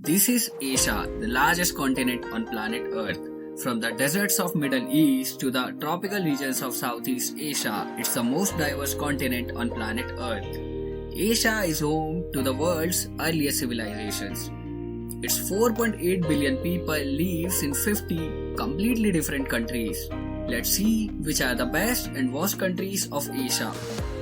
This is Asia, the largest continent on planet Earth. From the deserts of Middle East to the tropical regions of Southeast Asia, it's the most diverse continent on planet Earth. Asia is home to the world's earliest civilizations. Its 4.8 billion people lives in 50 completely different countries. Let's see which are the best and worst countries of Asia.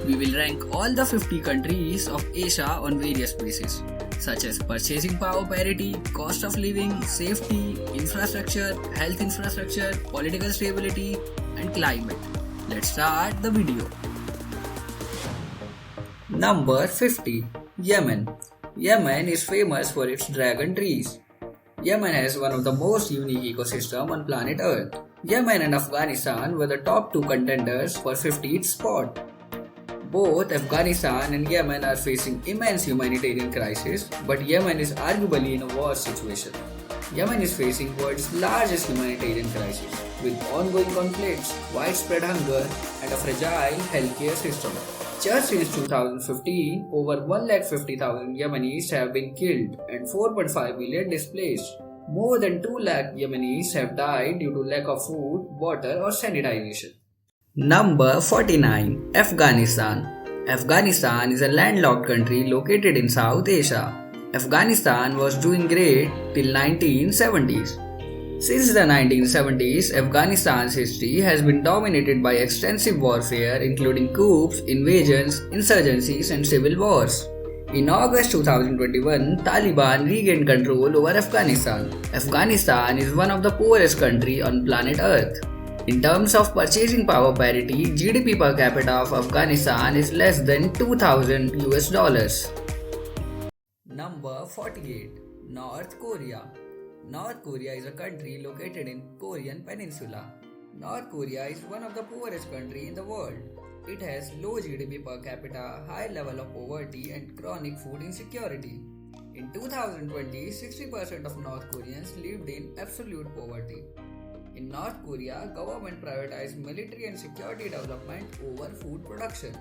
We will rank all the 50 countries of Asia on various bases, such as purchasing power parity, cost of living, safety, infrastructure, health infrastructure, political stability, and climate. Let's start the video. Number 50. Yemen. Yemen is famous for its dragon trees. Yemen has one of the most unique ecosystems on planet Earth. Yemen and Afghanistan were the top two contenders for 50th spot. Both Afghanistan and Yemen are facing immense humanitarian crisis, but Yemen is arguably in a war situation. Yemen is facing world's largest humanitarian crisis, with ongoing conflicts, widespread hunger, and a fragile healthcare system. Just since 2015, over 150,000 Yemenis have been killed and 4.5 million displaced. More than 2 lakh Yemenis have died due to lack of food, water, or sanitation. Number 49. Afghanistan. Afghanistan is a landlocked country located in South Asia. Afghanistan was doing great till 1970s. Since the 1970s, Afghanistan's history has been dominated by extensive warfare including coups, invasions, insurgencies and civil wars. In August 2021, Taliban regained control over Afghanistan. Afghanistan is one of the poorest countries on planet Earth. In terms of purchasing power parity, GDP per capita of Afghanistan is less than $2,000. Number 48. North Korea. North Korea is a country located in Korean Peninsula. North Korea is one of the poorest countries in the world. It has low GDP per capita, high level of poverty and chronic food insecurity. In 2020, 60% of North Koreans lived in absolute poverty. In North Korea, government prioritized military and security development over food production.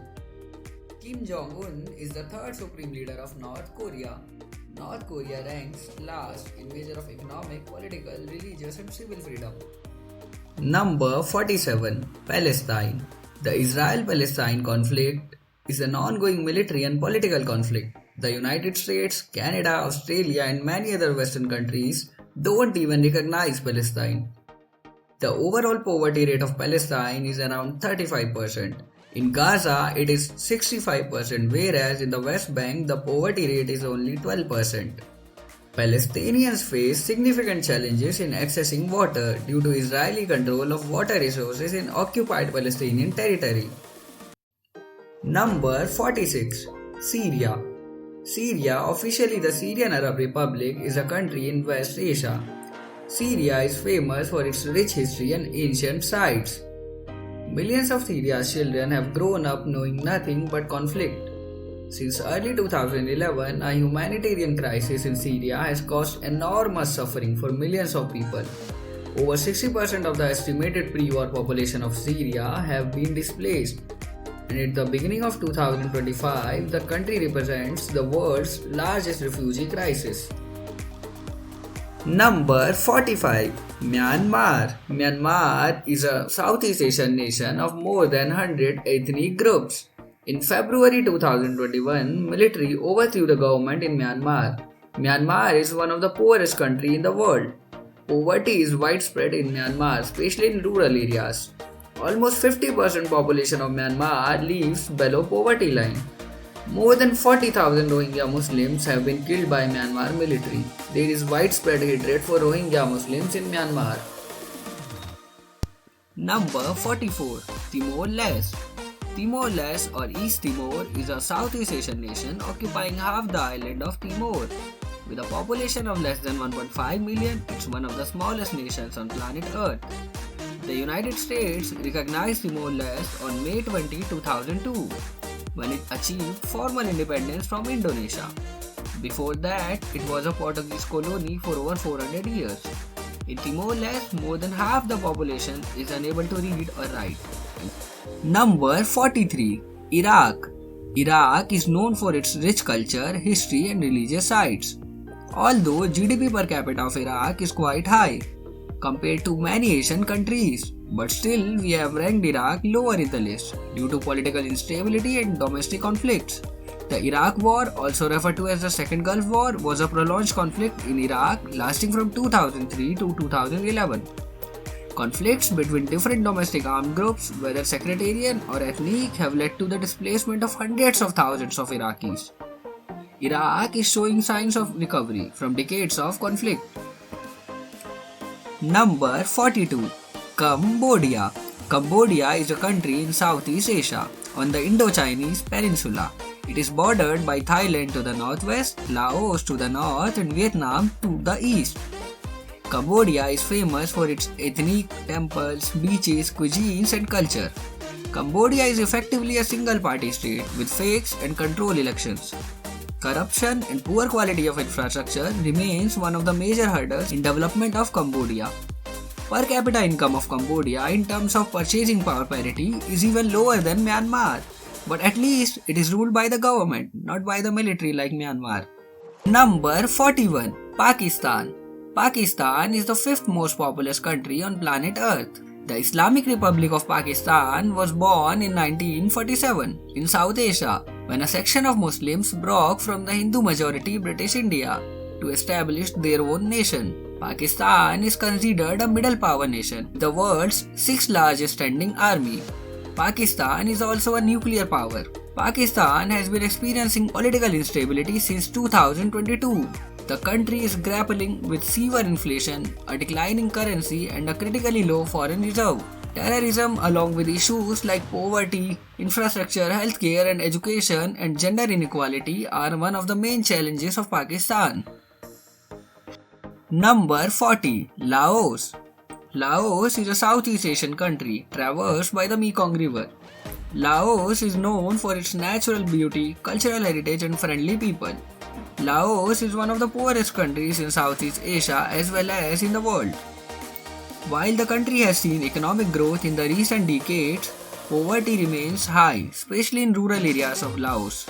Kim Jong-un is the third supreme leader of North Korea. North Korea ranks last in measure of economic, political, religious and civil freedom. Number 47. Palestine. The Israel-Palestine conflict is an ongoing military and political conflict. The United States, Canada, Australia and many other Western countries don't even recognize Palestine. The overall poverty rate of Palestine is around 35%. In Gaza, it is 65%, whereas in the West Bank, the poverty rate is only 12%. Palestinians face significant challenges in accessing water due to Israeli control of water resources in occupied Palestinian territory. Number 46. Syria. Syria, officially the Syrian Arab Republic, is a country in West Asia. Syria is famous for its rich history and ancient sites. Millions of Syria's children have grown up knowing nothing but conflict. Since early 2011, a humanitarian crisis in Syria has caused enormous suffering for millions of people. Over 60% of the estimated pre-war population of Syria have been displaced. And at the beginning of 2025, the country represents the world's largest refugee crisis. Number 45. Myanmar. Myanmar is a Southeast Asian nation of more than 100 ethnic groups. In February 2021, military overthrew the government in Myanmar. Myanmar is one of the poorest countries in the world. Poverty is widespread in Myanmar, especially in rural areas. Almost 50% population of Myanmar lives below poverty line. More than 40,000 Rohingya Muslims have been killed by Myanmar military. There is widespread hatred for Rohingya Muslims in Myanmar. Number 44. Timor-Leste. Timor-Leste or East Timor is a Southeast Asian nation occupying half the island of Timor. With a population of less than 1.5 million, it's one of the smallest nations on planet Earth. The United States recognized Timor-Leste on May 20, 2002. When it achieved formal independence from Indonesia. Before that, it was a Portuguese colony for over 400 years. In Timor-Leste, more than half the population is unable to read or write. Number 43. Iraq. Iraq is known for its rich culture, history and religious sites. Although GDP per capita of Iraq is quite high compared to many Asian countries, but still we have ranked Iraq lower in the list due to political instability and domestic conflicts. The Iraq War, also referred to as the Second Gulf War, was a prolonged conflict in Iraq lasting from 2003 to 2011. Conflicts between different domestic armed groups, whether sectarian or ethnic, have led to the displacement of hundreds of thousands of Iraqis. Iraq is showing signs of recovery from decades of conflict. Number 42. Cambodia. Cambodia is a country in Southeast Asia on the Indo-Chinese Peninsula. It is bordered by Thailand to the northwest, Laos to the north, and Vietnam to the east. Cambodia is famous for its ethnic temples, beaches, cuisines, and culture. Cambodia is effectively a single-party state with fixed and controlled elections. Corruption and poor quality of infrastructure remains one of the major hurdles in development of Cambodia. Per capita income of Cambodia in terms of purchasing power parity is even lower than Myanmar, but at least it is ruled by the government, not by the military like Myanmar. Number 41. Pakistan. Pakistan is the fifth most populous country on planet Earth. The Islamic Republic of Pakistan was born in 1947 in South Asia when a section of Muslims broke from the Hindu-majority British India to establish their own nation. Pakistan is considered a middle power nation, the world's sixth largest standing army. Pakistan is also a nuclear power. Pakistan has been experiencing political instability since 2022. The country is grappling with severe inflation, a declining currency, and a critically low foreign reserve. Terrorism, along with issues like poverty, infrastructure, healthcare, and education, and gender inequality, are one of the main challenges of Pakistan. Number 40. Laos. Laos is a Southeast Asian country traversed by the Mekong River. Laos is known for its natural beauty, cultural heritage, and friendly people. Laos is one of the poorest countries in Southeast Asia as well as in the world. While the country has seen economic growth in the recent decades, poverty remains high, especially in rural areas of Laos.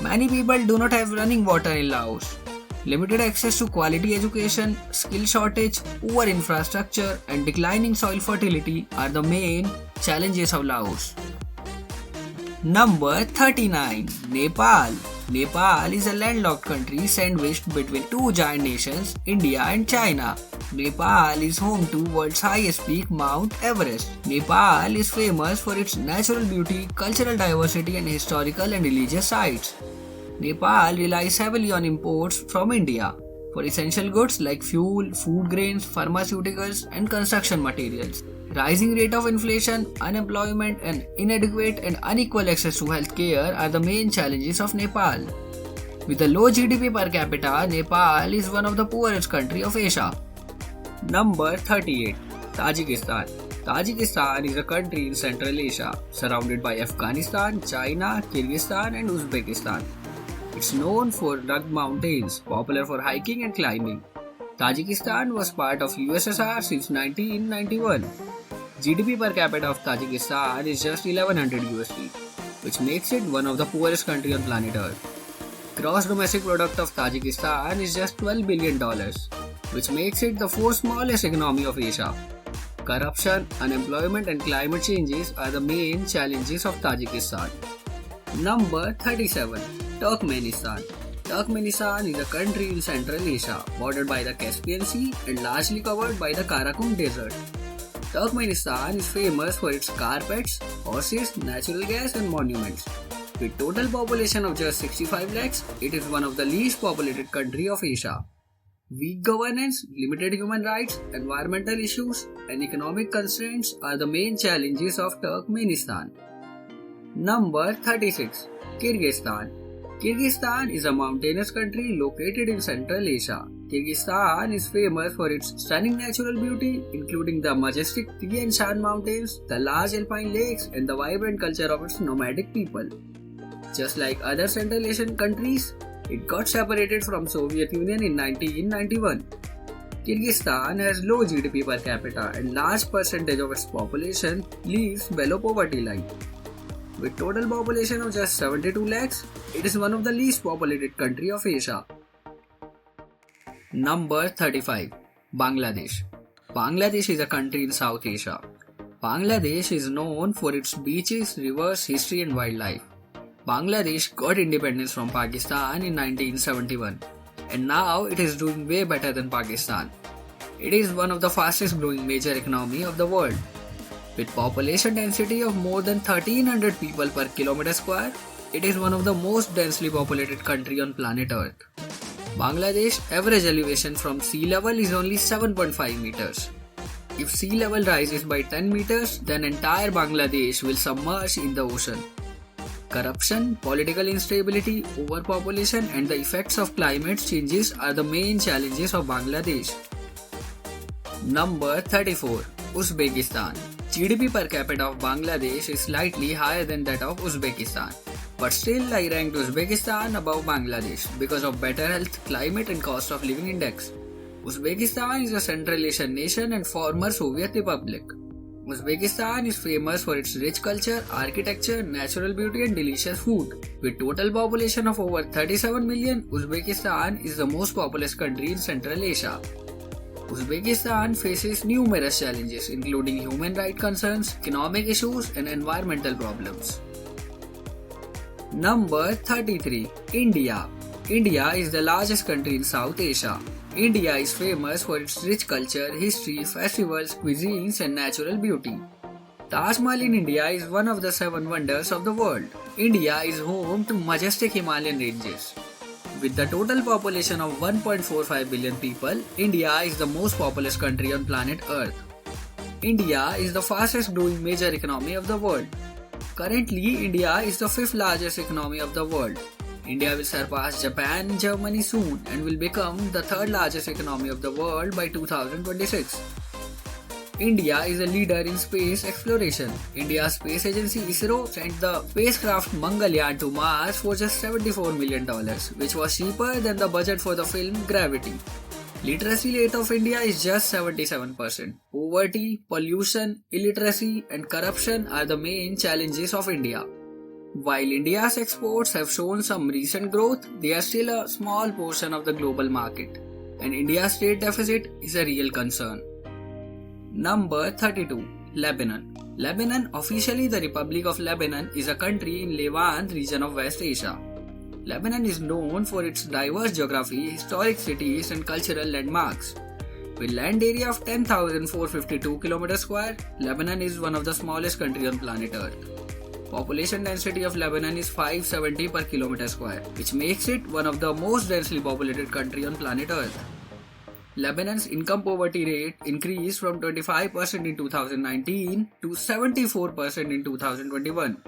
Many people do not have running water in Laos. Limited access to quality education, skill shortage, poor infrastructure, and declining soil fertility are the main challenges of Laos. Number 39. Nepal. Nepal is a landlocked country sandwiched between two giant nations, India and China. Nepal is home to world's highest peak, Mount Everest. Nepal is famous for its natural beauty, cultural diversity, and historical and religious sites. Nepal relies heavily on imports from India for essential goods like fuel, food grains, pharmaceuticals, and construction materials. Rising rate of inflation, unemployment, and inadequate and unequal access to healthcare are the main challenges of Nepal. With a low GDP per capita, Nepal is one of the poorest countries of Asia. Number 38. Tajikistan. Tajikistan is a country in Central Asia, surrounded by Afghanistan, China, Kyrgyzstan, and Uzbekistan. It's known for rugged mountains, popular for hiking and climbing. Tajikistan was part of USSR since 1991. GDP per capita of Tajikistan is just 1100 USD, which makes it one of the poorest countries on planet Earth. Gross domestic product of Tajikistan is just $12 billion, which makes it the fourth smallest economy of Asia. Corruption, unemployment, and climate changes are the main challenges of Tajikistan. Number 37. Turkmenistan. Turkmenistan is a country in Central Asia, bordered by the Caspian Sea and largely covered by the Karakum Desert. Turkmenistan is famous for its carpets, horses, natural gas, and monuments. With total population of just 65 lakhs, it is one of the least populated countries of Asia. Weak governance, limited human rights, environmental issues, and economic constraints are the main challenges of Turkmenistan. Number 36. Kyrgyzstan. Kyrgyzstan is a mountainous country located in Central Asia. Kyrgyzstan is famous for its stunning natural beauty, including the majestic Tian Shan Mountains, the large alpine lakes, and the vibrant culture of its nomadic people. Just like other Central Asian countries, it got separated from Soviet Union in 1991. Kyrgyzstan has low GDP per capita and large percentage of its population lives below poverty line. With total population of just 72 lakhs, it is one of the least populated countries of Asia. Number 35. Bangladesh. Bangladesh is a country in South Asia. Bangladesh is known for its beaches, rivers, history and wildlife. Bangladesh got independence from Pakistan in 1971 and now it is doing way better than Pakistan. It is one of the fastest growing major economy of the world. With population density of more than 1300 people per kilometer square, it is one of the most densely populated country on planet Earth. Bangladesh average elevation from sea level is only 7.5 meters. If sea level rises by 10 meters, then entire Bangladesh will submerge in the ocean. Corruption, political instability, overpopulation and the effects of climate changes are the main challenges of Bangladesh. Number 34. Uzbekistan. GDP per capita of Bangladesh is slightly higher than that of Uzbekistan. But still I ranked Uzbekistan above Bangladesh because of better health, climate and cost of living index. Uzbekistan is a Central Asian nation and former Soviet Republic. Uzbekistan is famous for its rich culture, architecture, natural beauty and delicious food. With total population of over 37 million, Uzbekistan is the most populous country in Central Asia. Uzbekistan faces numerous challenges including human rights concerns, economic issues and environmental problems. Number 33. India. India is the largest country in South Asia. India is famous for its rich culture, history, festivals, cuisines and natural beauty. Taj Mahal in India is one of the 7 wonders of the world. India is home to majestic Himalayan ranges. With the total population of 1.45 billion people, India is the most populous country on planet Earth. India is the fastest growing major economy of the world. Currently, India is the 5th largest economy of the world. India will surpass Japan and Germany soon and will become the 3rd largest economy of the world by 2026. India is a leader in space exploration. India's space agency ISRO sent the spacecraft Mongolia to Mars for just $74 million, which was cheaper than the budget for the film Gravity. Literacy rate of India is just 77%. Poverty, pollution, illiteracy and corruption are the main challenges of India. While India's exports have shown some recent growth, they are still a small portion of the global market, and India's trade deficit is a real concern. Number 32. Lebanon. Lebanon, officially the Republic of Lebanon, is a country in Levant region of West Asia. Lebanon is known for its diverse geography, historic cities and cultural landmarks. With land area of 10,452 km², Lebanon is one of the smallest countries on planet Earth. Population density of Lebanon is 570 per km², which makes it one of the most densely populated country on planet Earth. Lebanon's income poverty rate increased from 25% in 2019 to 74% in 2021.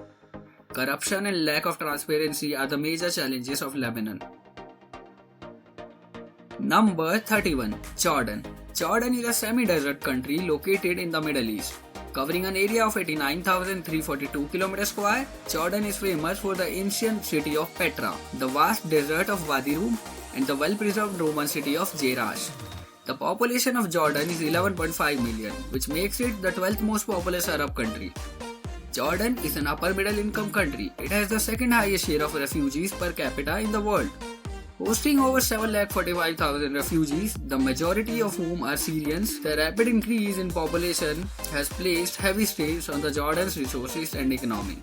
Corruption and lack of transparency are the major challenges of Lebanon. Number 31. Jordan. Jordan is a semi-desert country located in the Middle East. Covering an area of 89,342 km², Jordan is famous for the ancient city of Petra, the vast desert of Wadi Rum, and the well-preserved Roman city of Jerash. The population of Jordan is 11.5 million, which makes it the 12th most populous Arab country. Jordan is an upper middle income country. It has the 2nd highest share of refugees per capita in the world. Hosting over 745,000 refugees, the majority of whom are Syrians, the rapid increase in population has placed heavy strains on the Jordan's resources and economy.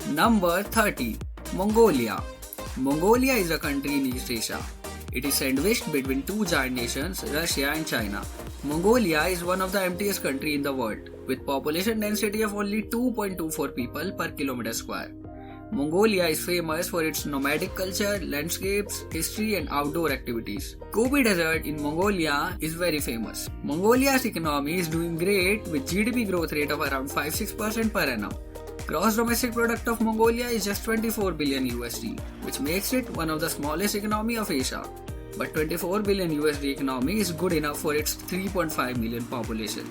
Number 30. Mongolia. Mongolia is a country in East Asia. It is sandwiched between 2 giant nations, Russia and China. Mongolia is one of the emptiest countries in the world, with population density of only 2.24 people per km². Mongolia is famous for its nomadic culture, landscapes, history and outdoor activities. Gobi Desert in Mongolia is very famous. Mongolia's economy is doing great with GDP growth rate of around 5-6% per annum. Gross domestic product of Mongolia is just 24 billion USD, which makes it one of the smallest economy of Asia. But 24 billion USD economy is good enough for its 3.5 million population.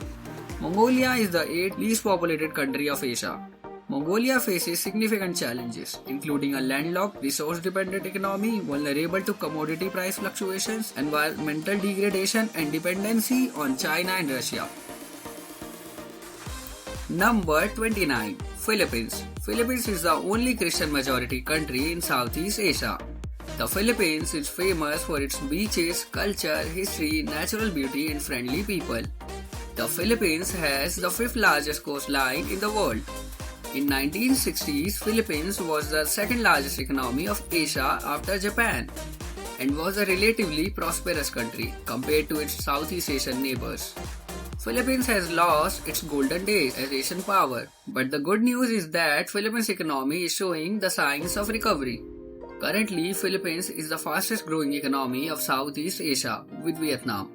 Mongolia is the 8th least populated country of Asia. Mongolia faces significant challenges, including a landlocked, resource-dependent economy, vulnerable to commodity price fluctuations, environmental degradation, and dependency on China and Russia. Number 29. Philippines. Philippines is the only Christian majority country in Southeast Asia. The Philippines is famous for its beaches, culture, history, natural beauty, and friendly people. The Philippines has the fifth largest coastline in the world. In 1960s, Philippines was the second largest economy of Asia after Japan and was a relatively prosperous country compared to its Southeast Asian neighbors. Philippines has lost its golden days as Asian power, but the good news is that Philippines economy is showing the signs of recovery. Currently, Philippines is the fastest growing economy of Southeast Asia with Vietnam.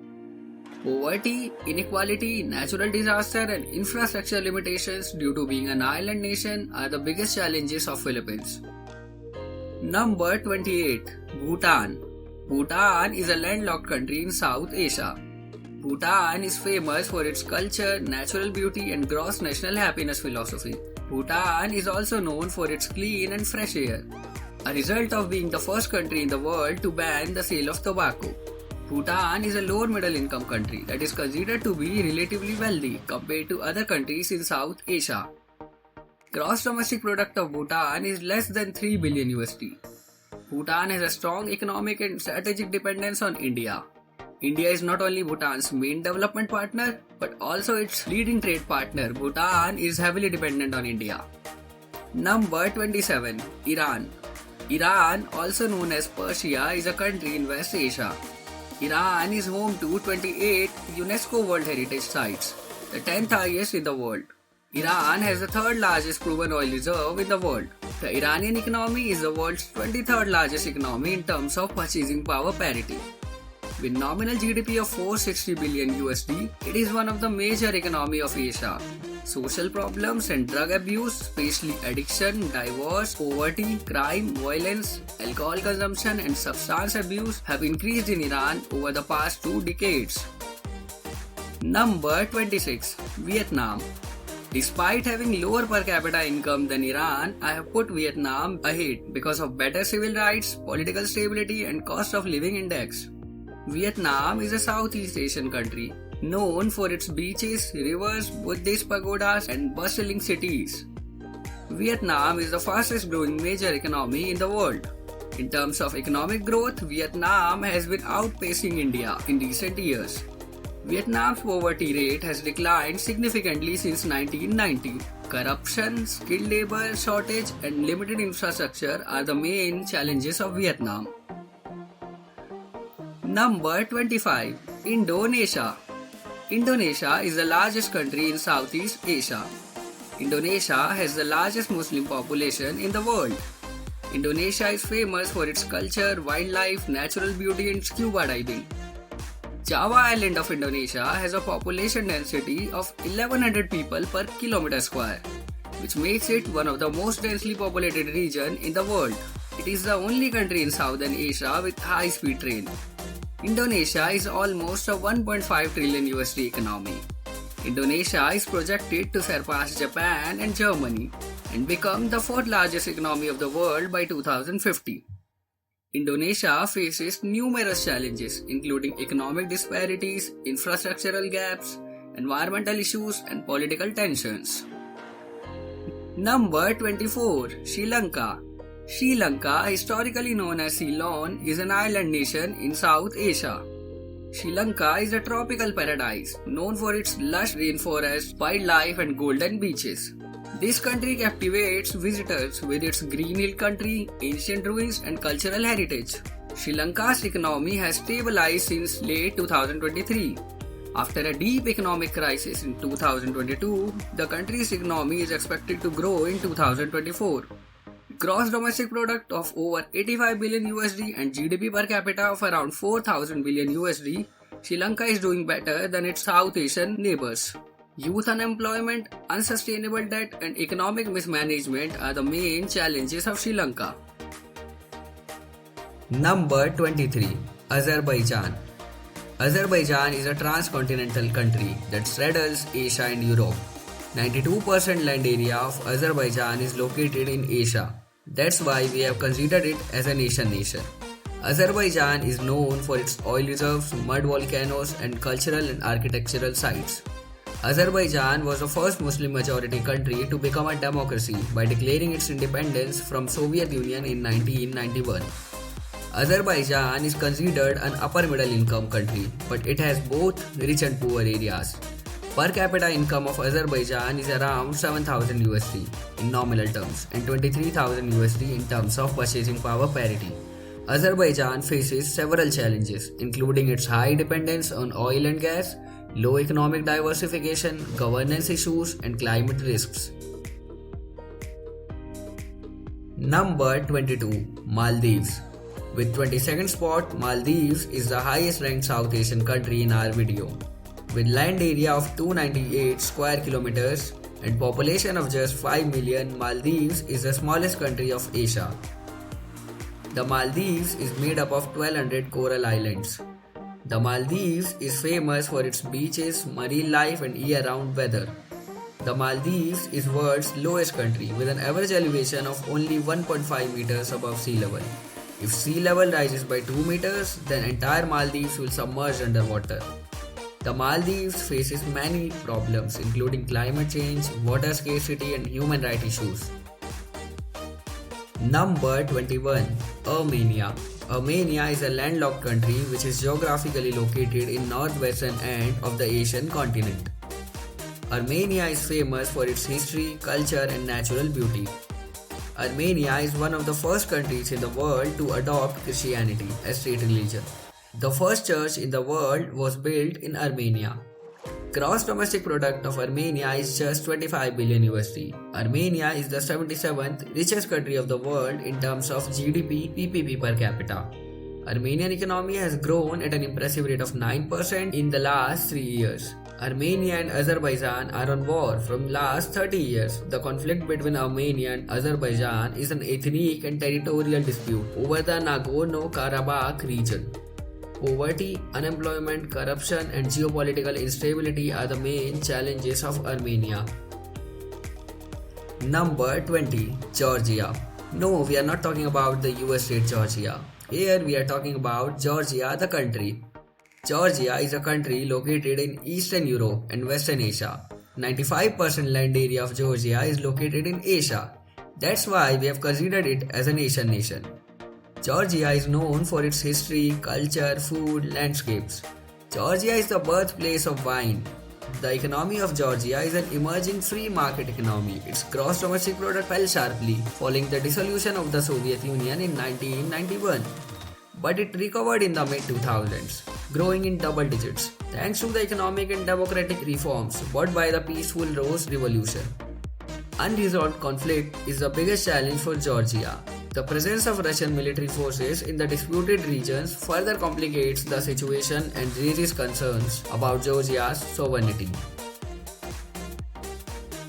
Poverty, inequality, natural disaster and infrastructure limitations due to being an island nation are the biggest challenges of Philippines. Number 28. Bhutan. Bhutan is a landlocked country in South Asia. Bhutan is famous for its culture, natural beauty and gross national happiness philosophy. Bhutan is also known for its clean and fresh air, a result of being the first country in the world to ban the sale of tobacco. Bhutan is a lower middle income country that is considered to be relatively wealthy compared to other countries in South Asia. Gross domestic product of Bhutan is less than 3 billion USD. Bhutan has a strong economic and strategic dependence on India. India is not only Bhutan's main development partner, but also its leading trade partner. Bhutan is heavily dependent on India. Number 27. Iran. Iran, also known as Persia, is a country in West Asia. Iran is home to 28 UNESCO World Heritage Sites, the 10th highest in the world. Iran has the third largest proven oil reserve in the world. The Iranian economy is the world's 23rd largest economy in terms of purchasing power parity. With nominal GDP of 460 billion USD, it is one of the major economies of Asia. Social problems and drug abuse, especially addiction, divorce, poverty, crime, violence, alcohol consumption and substance abuse have increased in Iran over the past 2 decades. Number 26. Vietnam. Despite having lower per capita income than Iran, I have put Vietnam ahead because of better civil rights, political stability and cost of living index. Vietnam is a Southeast Asian country known for its beaches, rivers, Buddhist pagodas and bustling cities. Vietnam is the fastest growing major economy in the world. In terms of economic growth, Vietnam has been outpacing India in recent years. Vietnam's poverty rate has declined significantly since 1990. Corruption, skilled labor shortage and limited infrastructure are the main challenges of Vietnam. Number 25. Indonesia. Indonesia is the largest country in Southeast Asia. Indonesia has the largest Muslim population in the world. Indonesia is famous for its culture, wildlife, natural beauty and scuba diving. Java Island of Indonesia has a population density of 1100 people per kilometer square, which makes it one of the most densely populated regions in the world. It is the only country in Southern Asia with high-speed train. Indonesia is almost a 1.5 trillion USD economy. Indonesia is projected to surpass Japan and Germany and become the fourth largest economy of the world by 2050. Indonesia faces numerous challenges including economic disparities, infrastructural gaps, environmental issues and political tensions. Number 24. Sri Lanka. Sri Lanka, historically known as Ceylon, is an island nation in South Asia. Sri Lanka is a tropical paradise known for its lush rainforest, wildlife and golden beaches. This country captivates visitors with its green hill country, ancient ruins and cultural heritage. Sri Lanka's economy has stabilized since late 2023. After a deep economic crisis in 2022, the country's economy is expected to grow in 2024. Gross domestic product of over 85 billion USD and GDP per capita of around 4,000 billion USD, Sri Lanka is doing better than its South Asian neighbors. Youth unemployment, unsustainable debt and economic mismanagement are the main challenges of Sri Lanka. Number 23. Azerbaijan. Azerbaijan is a transcontinental country that straddles Asia and Europe. 92% land area of Azerbaijan is located in Asia. That's why we have considered it as a nation. Azerbaijan is known for its oil reserves, mud volcanoes and cultural and architectural sites. Azerbaijan was the first Muslim majority country to become a democracy by declaring its independence from Soviet Union in 1991. Azerbaijan is considered an upper middle income country, but it has both rich and poor areas. Per capita income of Azerbaijan is around 7,000 USD in nominal terms and 23,000 USD in terms of purchasing power parity. Azerbaijan faces several challenges, including its high dependence on oil and gas, low economic diversification, governance issues, and climate risks. Number 22. Maldives. With 22nd spot, Maldives is the highest ranked South Asian country in our video. With land area of 298 square kilometers and population of just 5 million, Maldives is the smallest country of Asia. The Maldives is made up of 1200 coral islands. The Maldives is famous for its beaches, marine life and year-round weather. The Maldives is world's lowest country with an average elevation of only 1.5 meters above sea level. If sea level rises by 2 meters, then entire Maldives will submerge underwater. The Maldives faces many problems including climate change, water scarcity and human rights issues. Number 21. Armenia. Armenia is a landlocked country which is geographically located in northwestern end of the Asian continent. Armenia is famous for its history, culture and natural beauty. Armenia is one of the first countries in the world to adopt Christianity as state religion. The first church in the world was built in Armenia. Gross domestic product of Armenia is just 25 billion USD. Armenia is the 77th richest country of the world in terms of GDP PPP per capita. Armenian economy has grown at an impressive rate of 9% in the last 3 years. Armenia and Azerbaijan are on war from last 30 years. The conflict between Armenia and Azerbaijan is an ethnic and territorial dispute over the Nagorno-Karabakh region. Poverty, unemployment, corruption and geopolitical instability are the main challenges of Armenia. Number 20. Georgia. No, we are not talking about the US state Georgia. Here we are talking about Georgia the country. Georgia is a country located in Eastern Europe and Western Asia. 95% land area of Georgia is located in Asia. That's why we have considered it as an Asian nation. Georgia is known for its history, culture, food, landscapes. Georgia is the birthplace of wine. The economy of Georgia is an emerging free market economy. Its gross domestic product fell sharply following the dissolution of the Soviet Union in 1991. But it recovered in the mid-2000s, growing in double digits, thanks to the economic and democratic reforms brought by the peaceful Rose Revolution. Unresolved conflict is the biggest challenge for Georgia. The presence of Russian military forces in the disputed regions further complicates the situation and raises concerns about Georgia's sovereignty.